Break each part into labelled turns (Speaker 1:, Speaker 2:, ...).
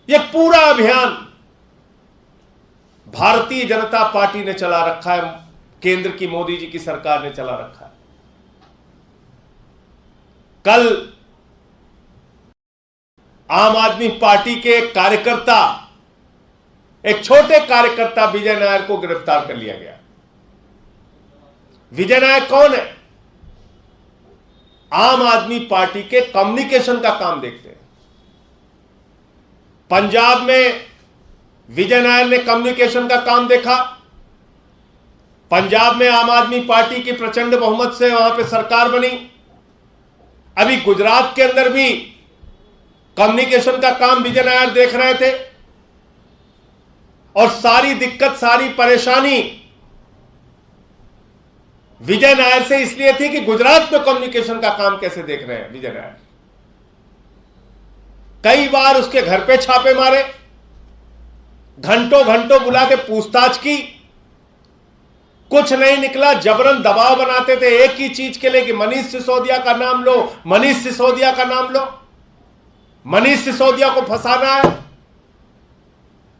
Speaker 1: यह पूरा अभियान भारतीय जनता पार्टी ने चला रखा है, केंद्र की मोदी जी की सरकार ने चला रखा है। कल आम आदमी पार्टी के कार्यकर्ता, एक छोटे कार्यकर्ता विजय नायर को गिरफ्तार कर लिया गया। विजय नायर कौन है? आम आदमी पार्टी के कम्युनिकेशन का काम देखते हैं। पंजाब में विजय नायर ने कम्युनिकेशन का काम देखा। पंजाब में आम आदमी पार्टी की प्रचंड बहुमत से वहां पे सरकार बनी। अभी गुजरात के अंदर भी कम्युनिकेशन का काम विजय नायर देख रहे थे और सारी दिक्कत, सारी परेशानी विजय नायर से इसलिए थी कि गुजरात में कम्युनिकेशन का काम कैसे देख रहे हैं विजय नायर। कई बार उसके घर पे छापे मारे, घंटों घंटों बुला के पूछताछ की, कुछ नहीं निकला। जबरन दबाव बनाते थे एक ही चीज के लिए कि मनीष सिसोदिया का नाम लो, मनीष सिसोदिया का नाम लो, मनीष सिसोदिया को फंसाना है,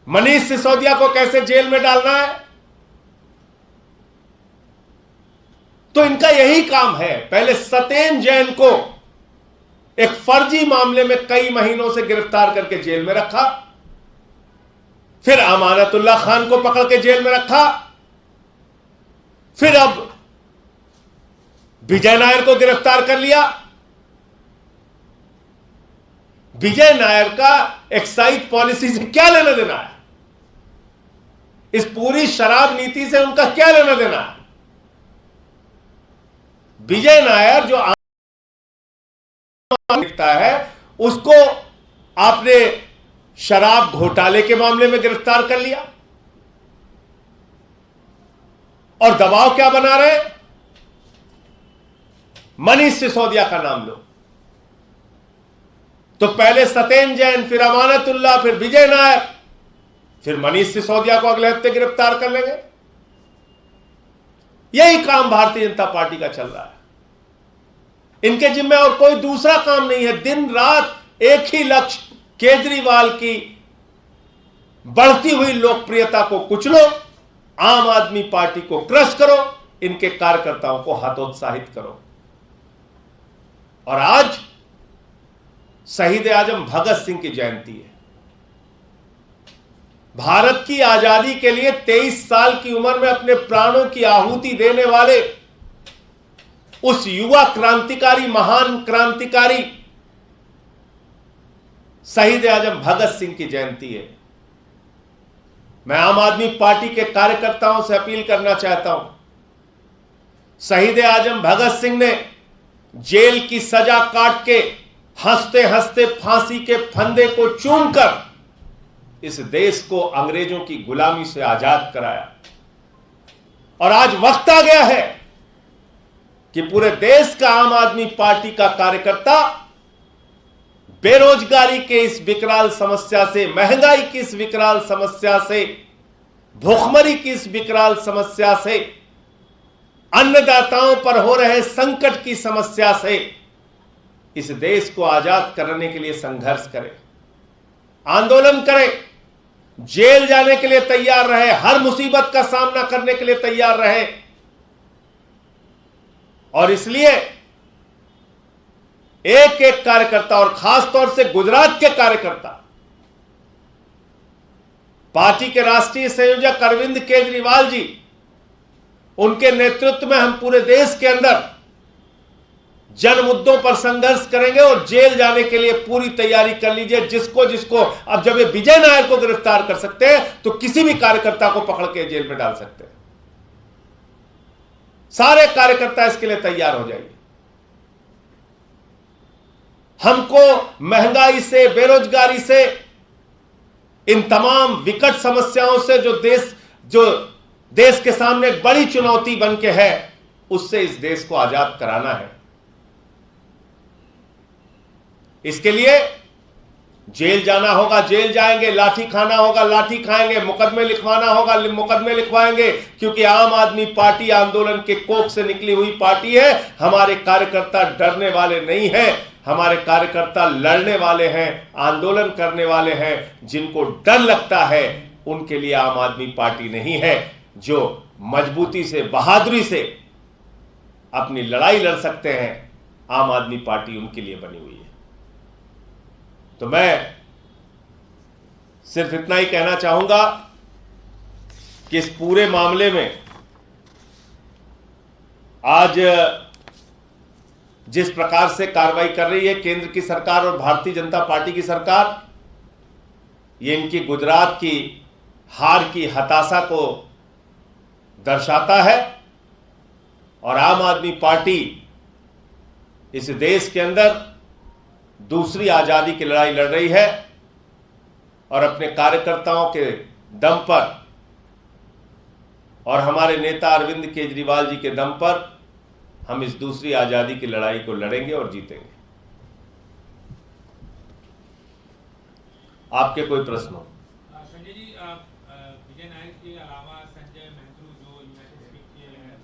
Speaker 1: मनीष सिसोदिया को कैसे जेल में डालना है। तो इनका यही काम है। पहले सत्येंद्र जैन को एक फर्जी मामले में कई महीनों से गिरफ्तार करके जेल में रखा, फिर अमानतुल्ला खान को पकड़ के जेल में रखा, फिर अब विजय नायर को गिरफ्तार कर लिया। विजय नायर का एक्साइज पॉलिसी से क्या लेना देना है? इस पूरी शराब नीति से उनका क्या लेना देना है? विजय नायर जो दिखता है उसको आपने शराब घोटाले के मामले में गिरफ्तार कर लिया और दबाव क्या बना रहे? मनीष सिसोदिया का नाम लो। तो पहले सत्येंद्र जैन, फिर अमानतुल्ला, फिर विजय नायर, फिर मनीष सिसोदिया को अगले हफ्ते गिरफ्तार कर लेंगे। यही काम भारतीय जनता पार्टी का चल रहा है। इनके जिम्मे और कोई दूसरा काम नहीं है। दिन रात एक ही लक्ष्य, केजरीवाल की बढ़ती हुई लोकप्रियता को कुचलो, आम आदमी पार्टी को क्रश करो, इनके कार्यकर्ताओं को हतोत्साहित करो। और आज शहीद आजम भगत सिंह की जयंती है। भारत की आजादी के लिए 23 साल की उम्र में अपने प्राणों की आहुति देने वाले उस युवा क्रांतिकारी, महान क्रांतिकारी शहीद आजम भगत सिंह की जयंती है। मैं आम आदमी पार्टी के कार्यकर्ताओं से अपील करना चाहता हूं, शहीद आजम भगत सिंह ने जेल की सजा काट के हंसते हंसते फांसी के फंदे को चूमकर इस देश को अंग्रेजों की गुलामी से आजाद कराया। और आज वक्त आ गया है कि पूरे देश का आम आदमी पार्टी का कार्यकर्ता बेरोजगारी के इस विकराल समस्या से, महंगाई की इस विकराल समस्या से, भूखमरी की इस विकराल समस्या से, अन्नदाताओं पर हो रहे संकट की समस्या से इस देश को आजाद करने के लिए संघर्ष करे, आंदोलन करे, जेल जाने के लिए तैयार रहे, हर मुसीबत का सामना करने के लिए तैयार रहे। और इसलिए एक एक कार्यकर्ता और खास तौर से गुजरात के कार्यकर्ता, पार्टी के राष्ट्रीय संयोजक अरविंद केजरीवाल जी, उनके नेतृत्व में हम पूरे देश के अंदर जन मुद्दों पर संघर्ष करेंगे और जेल जाने के लिए पूरी तैयारी कर लीजिए। जिसको जिसको अब जब ये विजय नायर को गिरफ्तार कर सकते हैं तो किसी भी कार्यकर्ता को पकड़ के जेल में डाल सकते हैं। सारे कार्यकर्ता इसके लिए तैयार हो जाइए। हमको महंगाई से, बेरोजगारी से, इन तमाम विकट समस्याओं से जो देश के सामने एक बड़ी चुनौती बन के है, उससे इस देश को आजाद कराना है। इसके लिए जेल जाना होगा, जेल जाएंगे, लाठी खाना होगा, लाठी खाएंगे, मुकदमे लिखवाना होगा, मुकदमे लिखवाएंगे, क्योंकि आम आदमी पार्टी आंदोलन के कोख से निकली हुई पार्टी है। हमारे कार्यकर्ता डरने वाले नहीं हैं। हमारे कार्यकर्ता लड़ने वाले हैं, आंदोलन करने वाले हैं, जिनको डर लगता है, उनके लिए आम आदमी पार्टी नहीं है। जो मजबूती से, बहादुरी से अपनी लड़ाई लड़ सकते हैं, आम आदमी पार्टी उनके लिए बनी हुई है। तो मैं सिर्फ इतना ही कहना चाहूंगा कि इस पूरे मामले में आज जिस प्रकार से कार्रवाई कर रही है केंद्र की सरकार और भारतीय जनता पार्टी की सरकार, ये इनकी गुजरात की हार की हताशा को दर्शाता है। और आम आदमी पार्टी इस देश के अंदर दूसरी आजादी की लड़ाई लड़ रही है और अपने कार्यकर्ताओं के दम पर और हमारे नेता अरविंद केजरीवाल जी के दम पर हम इस दूसरी आजादी की लड़ाई को लड़ेंगे और जीतेंगे। आपके कोई प्रश्न हो?
Speaker 2: संजय जी, विजय नायर के अलावा संजय महत्रू जो यूनाइटेड स्टेट के हैं,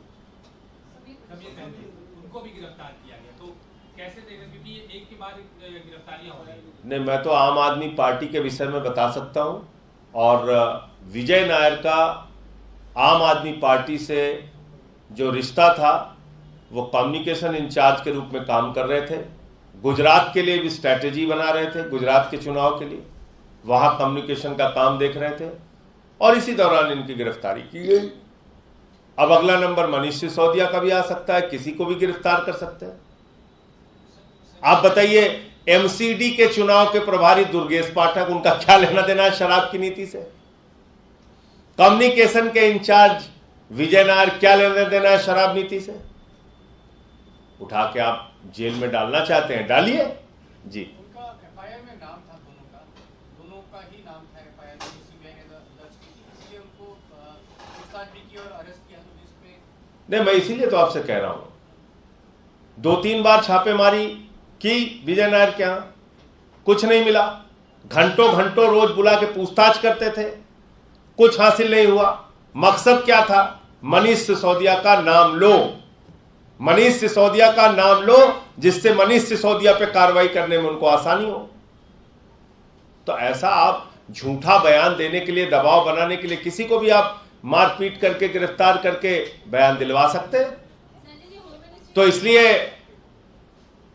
Speaker 2: उनको भी गिरफ्तार किया गया, तो कैसे देखें, क्योंकि एक के बाद एक गिरफ्तारियां हो रही हैं?
Speaker 1: नहीं, मैं तो आम आदमी पार्टी के विषय में बता सकता हूं। और विजय नायर का आम आदमी पार्टी से जो रिश्ता था, वो कम्युनिकेशन इंचार्ज के रूप में काम कर रहे थे। गुजरात के लिए भी स्ट्रैटेजी बना रहे थे, गुजरात के चुनाव के लिए वहां कम्युनिकेशन का काम देख रहे थे और इसी दौरान इनकी गिरफ्तारी की गई। अब अगला नंबर मनीष सिसोदिया का भी आ सकता है, किसी को भी गिरफ्तार कर सकते हैं। आप बताइए, एमसीडी के चुनाव के प्रभारी दुर्गेश पाठक, उनका क्या लेना देना है शराब की नीति से? कम्युनिकेशन के इंचार्ज विजय नायर, क्या लेना देना है शराब नीति से? उठा के आप जेल में डालना चाहते हैं, डालिए जी।
Speaker 3: उनका एफआईआर में नाम था, दोनों का ही नाम था एफआईआर में, सीबीआई ने दर्ज की, इसलिए उनको पूछताछ भी की और अरेस्ट किया। तो जिसमें
Speaker 1: नहीं, मैं इसीलिए तो आपसे कह रहा हूं, 2-3 बार छापेमारी की विजय नायर के यहां, कुछ नहीं मिला। घंटों घंटों रोज बुला के पूछताछ करते थे, कुछ हासिल नहीं हुआ। मकसद क्या था? मनीष सिसोदिया का नाम लो, मनीष सिसोदिया का नाम लो, जिससे मनीष सिसोदिया पे कार्रवाई करने में उनको आसानी हो। तो ऐसा आप झूठा बयान देने के लिए, दबाव बनाने के लिए किसी को भी आप मारपीट करके, गिरफ्तार करके बयान दिलवा सकते हैं। तो इसलिए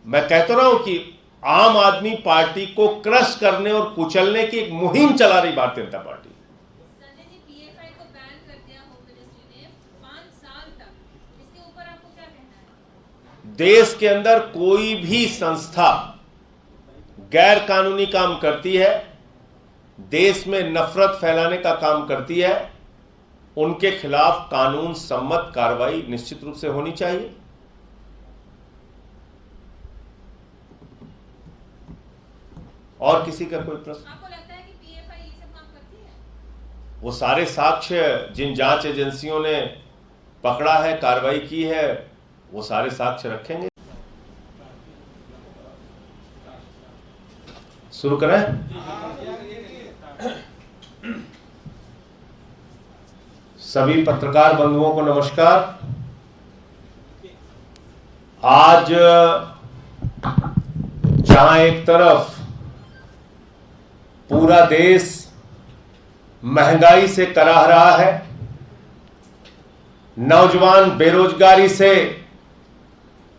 Speaker 1: मैं कहता रहा हूं कि आम आदमी पार्टी को क्रश करने और कुचलने की एक मुहिम चला रही भारतीय जनता पार्टी। देश के अंदर कोई भी संस्था गैर कानूनी काम करती है, देश में नफरत फैलाने का काम करती है, उनके खिलाफ कानून सम्मत कार्रवाई निश्चित रूप से होनी चाहिए। और किसी का कोई प्रश्न?
Speaker 4: आपको लगता है कि पीएफआई ये सब काम करती है?
Speaker 1: वो सारे साक्ष्य जिन जांच एजेंसियों ने पकड़ा है, कार्रवाई की है, वो सारे साक्ष्य रखेंगे। शुरू करें? सभी पत्रकार बंधुओं को नमस्कार। आज जहां एक तरफ पूरा देश महंगाई से कराह रहा है, नौजवान बेरोजगारी से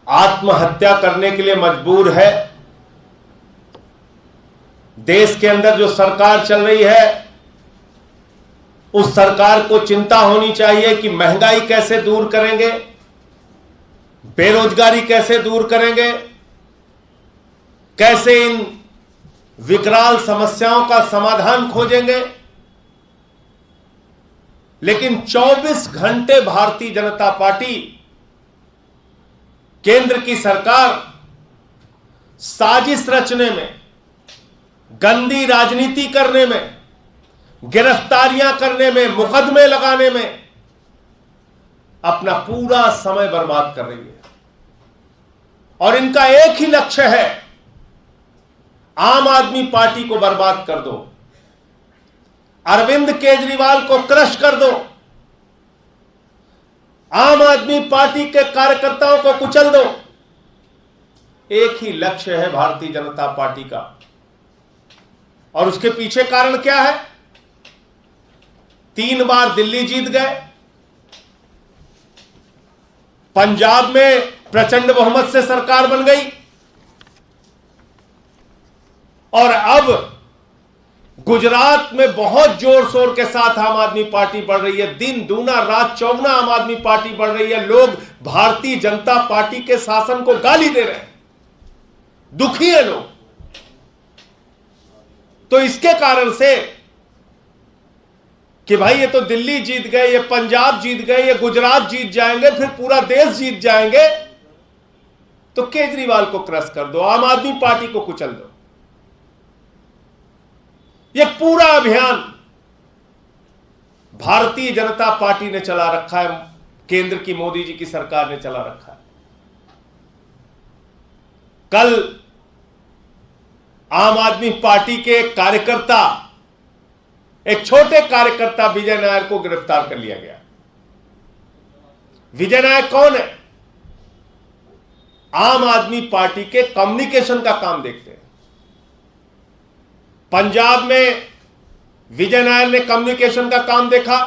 Speaker 1: आत्महत्या करने के लिए मजबूर है, देश के अंदर जो सरकार चल रही है, उस सरकार को चिंता होनी चाहिए कि महंगाई कैसे दूर करेंगे, बेरोजगारी कैसे दूर करेंगे, कैसे इन विकराल समस्याओं का समाधान खोजेंगे। लेकिन 24 घंटे भारतीय जनता पार्टी, केंद्र की सरकार साजिश रचने में, गंदी राजनीति करने में, गिरफ्तारियां करने में, मुकदमे लगाने में अपना पूरा समय बर्बाद कर रही है। और इनका एक ही लक्ष्य है, आम आदमी पार्टी को बर्बाद कर दो, अरविंद केजरीवाल को क्रश कर दो, आम आदमी पार्टी के कार्यकर्ताओं को कुचल दो। एक ही लक्ष्य है भारतीय जनता पार्टी का, और उसके पीछे कारण क्या है? 3 बार दिल्ली जीत गए, पंजाब में प्रचंड बहुमत से सरकार बन गई, और अब गुजरात में बहुत जोर शोर के साथ आम आदमी पार्टी बढ़ रही है। दिन दूना रात चौगुना आम आदमी पार्टी बढ़ रही है। लोग भारतीय जनता पार्टी के शासन को गाली दे रहे हैं, दुखी है लोग। तो इसके कारण से कि भाई ये तो दिल्ली जीत गए, ये पंजाब जीत गए, ये गुजरात जीत जाएंगे, फिर पूरा देश जीत जाएंगे, तो केजरीवाल को क्रश कर दो, आम आदमी पार्टी को कुचल दो। ये पूरा अभियान भारतीय जनता पार्टी ने चला रखा है, केंद्र की मोदी जी की सरकार ने चला रखा है। कल आम आदमी पार्टी के एक कार्यकर्ता, एक छोटे कार्यकर्ता विजय नायर को गिरफ्तार कर लिया गया। विजय नायर कौन है? आम आदमी पार्टी के कम्युनिकेशन का काम देखते हैं। पंजाब में विजय नायर ने कम्युनिकेशन का काम देखा।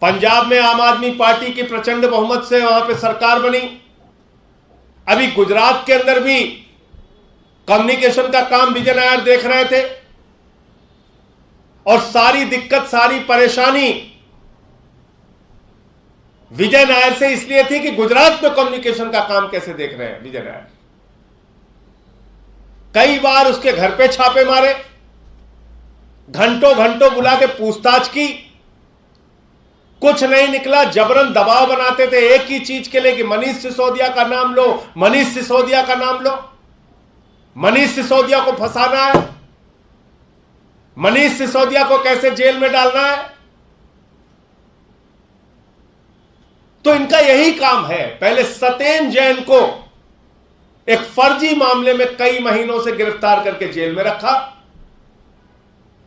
Speaker 1: पंजाब में आम आदमी पार्टी की प्रचंड बहुमत से वहां पे सरकार बनी। अभी गुजरात के अंदर भी कम्युनिकेशन का काम विजय नायर देख रहे थे, और सारी दिक्कत, सारी परेशानी विजय नायर से इसलिए थी कि गुजरात में कम्युनिकेशन का काम कैसे देख रहे हैं विजय नायर। कई बार उसके घर पे छापे मारे, घंटों घंटों बुला के पूछताछ की, कुछ नहीं निकला। जबरन दबाव बनाते थे एक ही चीज के लिए कि मनीष सिसोदिया का नाम लो, मनीष सिसोदिया का नाम लो, मनीष सिसोदिया को फंसाना है, मनीष सिसोदिया को कैसे जेल में डालना है। तो इनका यही काम है। पहले सत्येंद्र जैन को एक फर्जी मामले में कई महीनों से गिरफ्तार करके जेल में रखा,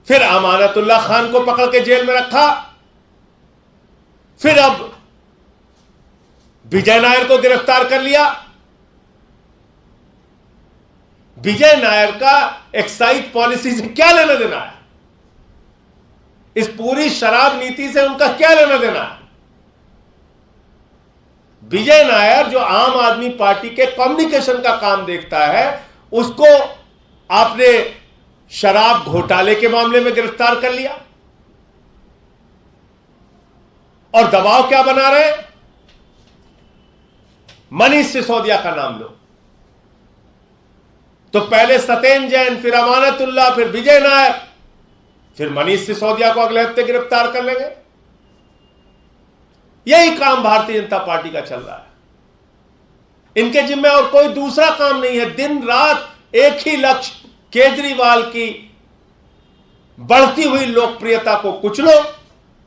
Speaker 1: फिर अमानतुल्लाह खान को पकड़ के जेल में रखा, फिर अब विजय नायर को गिरफ्तार कर लिया। विजय नायर का एक्साइज पॉलिसी से क्या लेना देना है? इस पूरी शराब नीति से उनका क्या लेना देना है? विजय नायर जो आम आदमी पार्टी के कम्युनिकेशन का काम देखता है, उसको आपने शराब घोटाले के मामले में गिरफ्तार कर लिया, और दबाव क्या बना रहे? मनीष सिसोदिया का नाम लो। तो पहले सत्येंद्र जैन, फिर अमानतुल्लाह, फिर विजय नायर, फिर मनीष सिसोदिया को अगले हफ्ते गिरफ्तार कर लेंगे। यही काम भारतीय जनता पार्टी का चल रहा है। इनके जिम्मे और कोई दूसरा काम नहीं है। दिन रात एक ही लक्ष्य, केजरीवाल की बढ़ती हुई लोकप्रियता को कुचलो,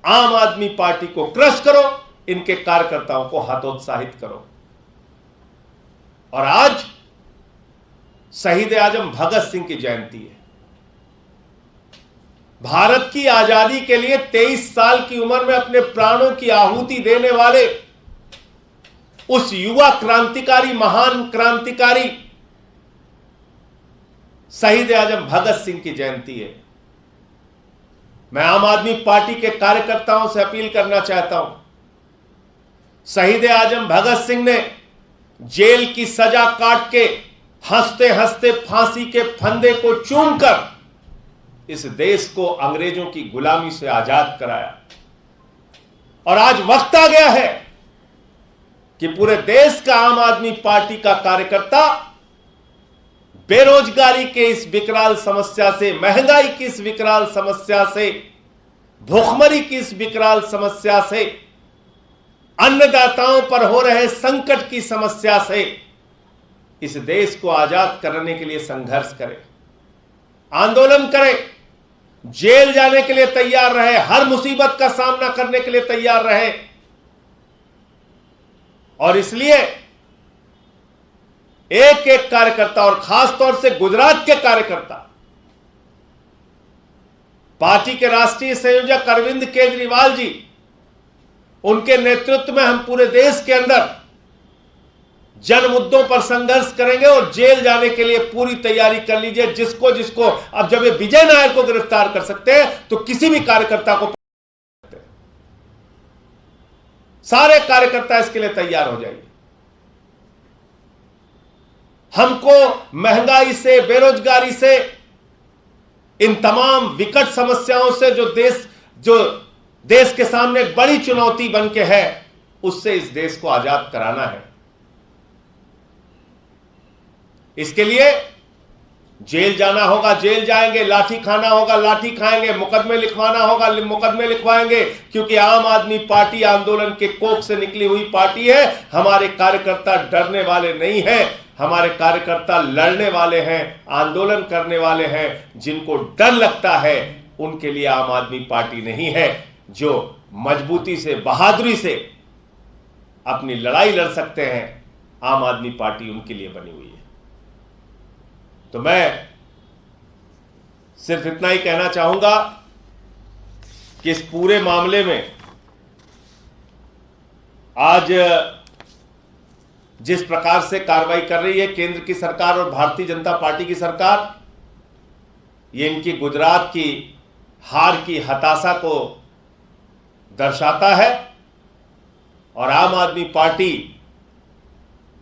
Speaker 1: आम आदमी पार्टी को क्रश करो, इनके कार्यकर्ताओं को हतोत्साहित करो। और आज शहीद आजम भगत सिंह की जयंती है। भारत की आजादी के लिए 23 साल की उम्र में अपने प्राणों की आहुति देने वाले उस युवा क्रांतिकारी, महान क्रांतिकारी शहीद आजम भगत सिंह की जयंती है। मैं आम आदमी पार्टी के कार्यकर्ताओं से अपील करना चाहता हूं, शहीद आजम भगत सिंह ने जेल की सजा काट के हंसते हंसते फांसी के फंदे को चूमकर इस देश को अंग्रेजों की गुलामी से आजाद कराया। और आज वक्त आ गया है कि पूरे देश का आम आदमी पार्टी का कार्यकर्ता बेरोजगारी के इस विकराल समस्या से, महंगाई की इस विकराल समस्या से, भूखमरी की इस विकराल समस्या से, अन्नदाताओं पर हो रहे संकट की समस्या से इस देश को आजाद करने के लिए संघर्ष करे, आंदोलन करे, जेल जाने के लिए तैयार रहे, हर मुसीबत का सामना करने के लिए तैयार रहे। और इसलिए एक एक कार्यकर्ता, और खास तौर से गुजरात के कार्यकर्ता, पार्टी के राष्ट्रीय संयोजक अरविंद केजरीवाल जी, उनके नेतृत्व में हम पूरे देश के अंदर जन मुद्दों पर संघर्ष करेंगे और जेल जाने के लिए पूरी तैयारी कर लीजिए। जिसको जिसको अब जब ये विजय नायर को गिरफ्तार कर सकते हैं तो किसी भी कार्यकर्ता को, सारे कार्यकर्ता इसके लिए तैयार हो जाइए। हमको महंगाई से, बेरोजगारी से, इन तमाम विकट समस्याओं से जो देश के सामने एक बड़ी चुनौती बन के है, उससे इस देश को आजाद कराना है। इसके लिए जेल जाना होगा, जेल जाएंगे, लाठी खाना होगा, लाठी खाएंगे, मुकदमे लिखवाना होगा, मुकदमे लिखवाएंगे, क्योंकि आम आदमी पार्टी आंदोलन के कोख से निकली हुई पार्टी है। हमारे कार्यकर्ता डरने वाले नहीं हैं, हमारे कार्यकर्ता लड़ने वाले हैं, आंदोलन करने वाले हैं। जिनको डर लगता है उनके लिए आम आदमी पार्टी नहीं है। जो मजबूती से, बहादुरी से अपनी लड़ाई लड़ सकते हैं, आम आदमी पार्टी उनके लिए बनी हुई है। तो मैं सिर्फ इतना ही कहना चाहूंगा कि इस पूरे मामले में आज जिस प्रकार से कार्रवाई कर रही है केंद्र की सरकार और भारतीय जनता पार्टी की सरकार, ये इनकी गुजरात की हार की हताशा को दर्शाता है। और आम आदमी पार्टी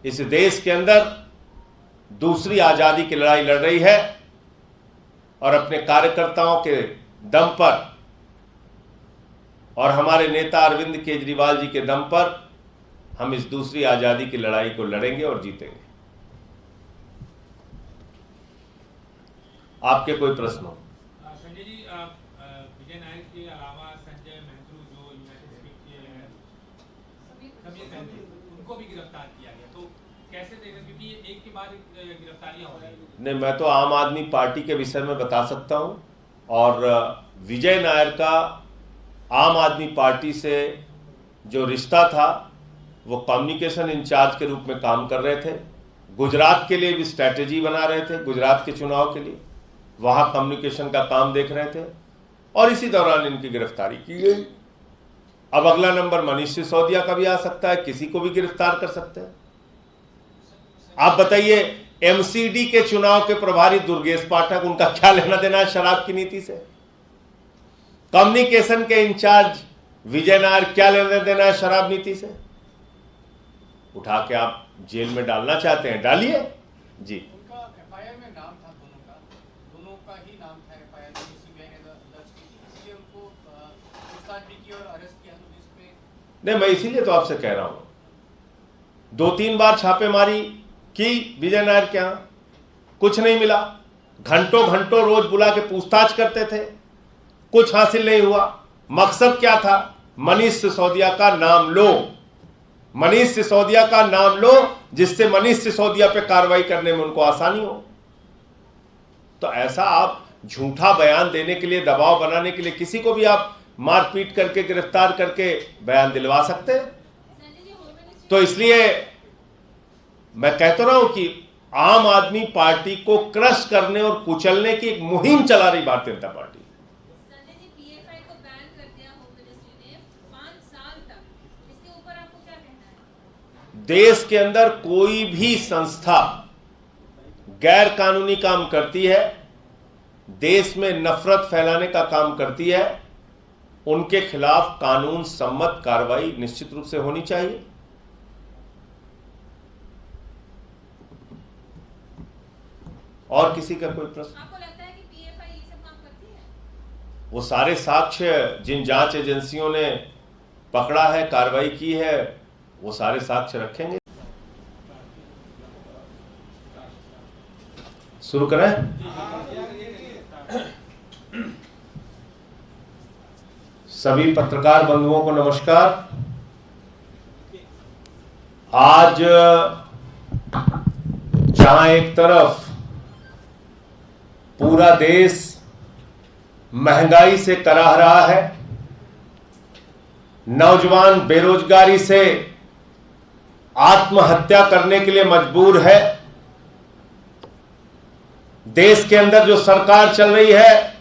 Speaker 1: इस देश के अंदर दूसरी आजादी की लड़ाई लड़ रही है और अपने कार्यकर्ताओं के दम पर और हमारे नेता अरविंद केजरीवाल जी के दम पर हम इस दूसरी आजादी की लड़ाई को लड़ेंगे और जीतेंगे। आपके कोई प्रश्न हो?
Speaker 2: संजय जी, विजय नायर के अलावा संजय महंद्रू जो यूनाइटेड स्पिरिट के हैं, उनको भी गिरफ्तार किया गया, तो कैसे देखें, क्योंकि ये एक के बाद एक गिरफ्तारियां हो रही हैं।
Speaker 1: नहीं, मैं तो आम आदमी पार्टी के विषय में बता सकता हूं। और विजय नायर का आम आदमी पार्टी से जो रिश्ता था वो कम्युनिकेशन इंचार्ज के रूप में काम कर रहे थे। गुजरात के लिए भी स्ट्रैटेजी बना रहे थे, गुजरात के चुनाव के लिए वहां कम्युनिकेशन का काम देख रहे थे और इसी दौरान इनकी गिरफ्तारी की गई। अब अगला नंबर मनीष सिसोदिया का भी आ सकता है, किसी को भी गिरफ्तार कर सकते हैं। आप बताइए, एमसीडी के चुनाव के प्रभारी दुर्गेश पाठक, उनका क्या लेना देना है शराब की नीति से? कम्युनिकेशन के इंचार्ज विजय नायर, क्या लेना देना है शराब नीति से? उठा के आप जेल में डालना चाहते हैं, डालिए जी।
Speaker 3: उनका एफआईआर में नाम था, दोनों का ही नाम था एफआईआर में, सीबीआई ने दर्ज की थी, इसलिए उनको पूछताछ भी की और अरेस्ट किया। तो इसमें
Speaker 1: नहीं, मैं इसीलिए तो आपसे कह रहा हूं, 2-3 बार छापेमारी की विजय नायर के यहां, कुछ नहीं मिला। घंटों घंटों रोज बुला के पूछताछ करते थे, कुछ हासिल नहीं हुआ। मकसद क्या था? मनीष सिसोदिया का नाम लो, मनीष सिसोदिया का नाम लो, जिससे मनीष सिसोदिया पे कार्रवाई करने में उनको आसानी हो। तो ऐसा आप झूठा बयान देने के लिए, दबाव बनाने के लिए किसी को भी आप मारपीट करके, गिरफ्तार करके बयान दिलवा सकते हैं। तो इसलिए मैं कहता रहा हूं कि आम आदमी पार्टी को क्रश करने और कुचलने की एक मुहिम चला रही भारतीय जनता पार्टी।
Speaker 4: संजय जी, पीएफआई को बैन कर दिया होम मिनिस्ट्री ने 5 साल तक, इसके ऊपर आपको क्या कहना है?
Speaker 1: देश के अंदर कोई भी संस्था गैर कानूनी काम करती है, देश में नफरत फैलाने का काम करती है, उनके खिलाफ कानून सम्मत कार्रवाई निश्चित रूप से होनी चाहिए। और किसी का कोई प्रश्न?
Speaker 4: आपको लगता है कि पीएफआई ये सब काम करती है?
Speaker 1: वो सारे साक्ष्य जिन जांच एजेंसियों ने पकड़ा है, कार्रवाई की है, वो सारे साक्ष्य रखेंगे। शुरू करें? सभी पत्रकार बंधुओं को नमस्कार। आज जहां एक तरफ पूरा देश महंगाई से कराह रहा है, नौजवान बेरोजगारी से आत्महत्या करने के लिए मजबूर है, देश के अंदर जो सरकार चल रही है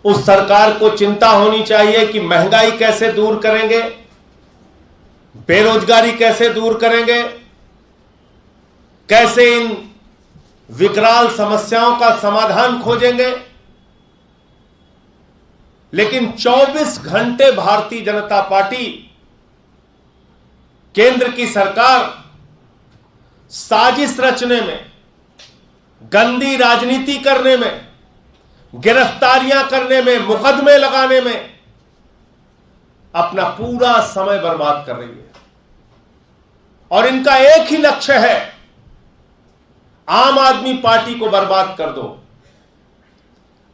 Speaker 1: उस सरकार को चिंता होनी चाहिए कि महंगाई कैसे दूर करेंगे, बेरोजगारी कैसे दूर करेंगे, कैसे इन विकराल समस्याओं का समाधान खोजेंगे, लेकिन 24 घंटे भारतीय जनता पार्टी, केंद्र की सरकार साजिश रचने में, गंदी राजनीति करने में, गिरफ्तारियां करने में, मुकदमे लगाने में अपना पूरा समय बर्बाद कर रही है। और इनका एक ही लक्ष्य है, आम आदमी पार्टी को बर्बाद कर दो,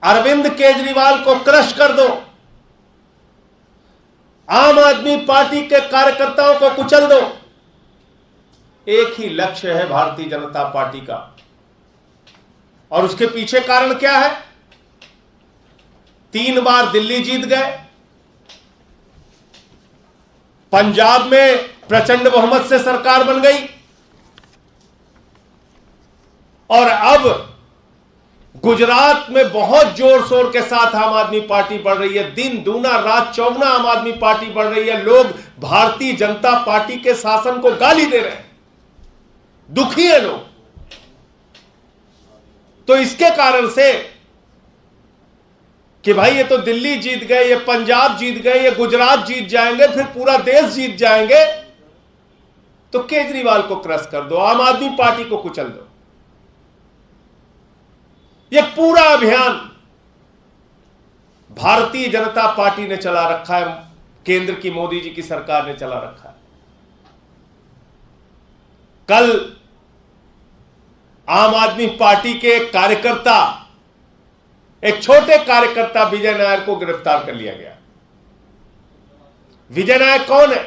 Speaker 1: अरविंद केजरीवाल को क्रश कर दो, आम आदमी पार्टी के कार्यकर्ताओं को कुचल दो। एक ही लक्ष्य है भारतीय जनता पार्टी का। और उसके पीछे कारण क्या है? 3 बार दिल्ली जीत गए, पंजाब में प्रचंड बहुमत से सरकार बन गई, और अब गुजरात में बहुत जोर शोर के साथ आम आदमी पार्टी बढ़ रही है। दिन दूना रात चौगुना आम आदमी पार्टी बढ़ रही है। लोग भारतीय जनता पार्टी के शासन को गाली दे रहे हैं, दुखी है लोग। तो इसके कारण से कि भाई ये तो दिल्ली जीत गए, ये पंजाब जीत गए, ये गुजरात जीत जाएंगे, फिर पूरा देश जीत जाएंगे, तो केजरीवाल को क्रश कर दो, आम आदमी पार्टी को कुचल दो। ये पूरा अभियान भारतीय जनता पार्टी ने चला रखा है, केंद्र की मोदी जी की सरकार ने चला रखा है। कल आम आदमी पार्टी के एक कार्यकर्ता, एक छोटे कार्यकर्ता विजय नायर को गिरफ्तार कर लिया गया। विजय नायर कौन है?